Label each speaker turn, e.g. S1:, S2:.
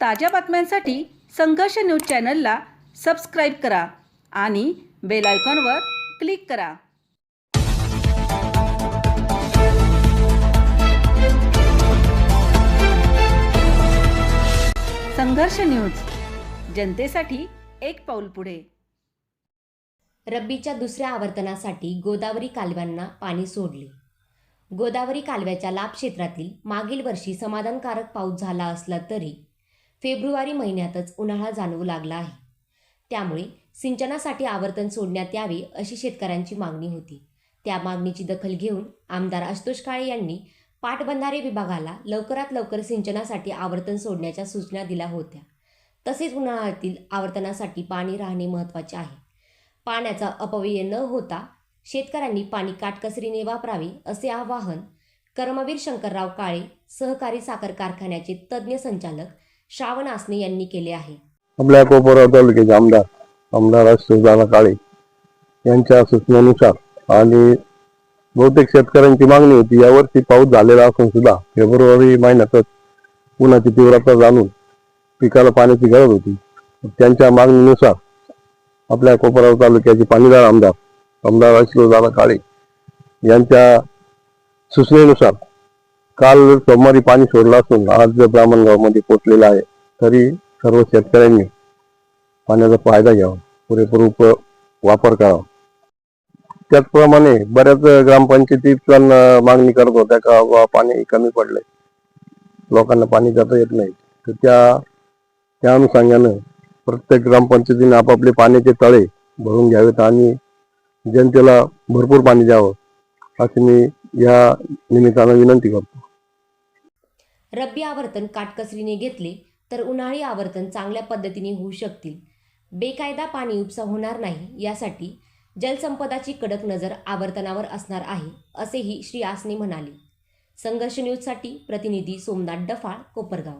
S1: ताज्या बातम्यांसाठी संघर्ष न्यूज चॅनलला सबस्क्राईब करा आणि बेल आयकॉनवर क्लिक करा। संघर्ष न्यूज, जनतेसाठी एक पाऊल पुढे।
S2: रब्बीच्या दुसऱ्या आवर्तनासाठी गोदावरी कालव्यांना पाणी सोडले। गोदावरी कालव्याच्या लाभ क्षेत्रातील मागील वर्षी समाधानकारक पाऊस झाला असला तरी फेब्रुवारी महिन्यातच उन्हाळा जाणवू लागला आहे। त्यामुळे सिंचनासाठी आवर्तन सोडण्यात यावे अशी शेतकऱ्यांची मागणी होती। त्या मागणीची दखल घेऊन आमदार आशुतोष काळे यांनी पाटबंधारे विभागाला लवकरात लवकर सिंचनासाठी आवर्तन सोडण्याच्या सूचना दिल्या होत्या। तसेच उन्हाळ्यातील आवर्तनासाठी पाणी राहणे महत्त्वाचे आहे। पाण्याचा अपव्यय न होता शेतकऱ्यांनी पाणी काटकसरीने वापरावे असे आवाहन कर्मवीर शंकरराव काळे सहकारी साखर कारखान्याचे तज्ज्ञ संचालक श्रावण आसने यांनी केले आहे।
S3: आपल्या कोपरगाव तालुक्याचे आमदार आशुतोष काळे यांच्या सूचनेनुसार आणि बहुतेक शेतकऱ्यांची मागणी होती, यावर्षी पाऊस झालेला असून सुद्धा फेब्रुवारी महिन्यातच उन्हाची तीव्रता जाणून पिकाला पाण्याची गरज होती। त्यांच्या मागणीनुसार आपल्या कोपरगाव तालुक्याचे पाणीदार आमदार आशुतोष काळे यांच्या सूचनेनुसार काल सोमवारी पाणी सोडलं असून आज ब्राह्मणगाव मध्ये पोहोचलेलं आहे। तरी सर्व शेतकऱ्यांनी पाण्याचा फायदा घ्यावा, पुरेपूर वापर करावा। त्याचप्रमाणे बऱ्याच ग्रामपंचायती पण मागणी करत होत्या का पाणी कमी पडलंय, लोकांना पाणी देता येत नाही। तर त्या अनुषंगाने प्रत्येक ग्रामपंचायतीने आपापले पाण्याचे तळे भरून घ्यावेत आणि जनतेला भरपूर पाणी द्यावं अशी मी या निमित्तानं विनंती करतो।
S2: रब्बी आवर्तन काटकसरीने घेतले तर उन्हाळी आवर्तन चांगल्या पद्धतीने होऊ शकतील। बेकायदा पाणी उपसा होणार नाही यासाठी जलसंपदाची कडक नजर आवर्तनावर असणार आहे असेही श्री आसने म्हणाले। संघर्ष न्यूजसाठी प्रतिनिधी सोमनाथ डफाळ, कोपरगाव।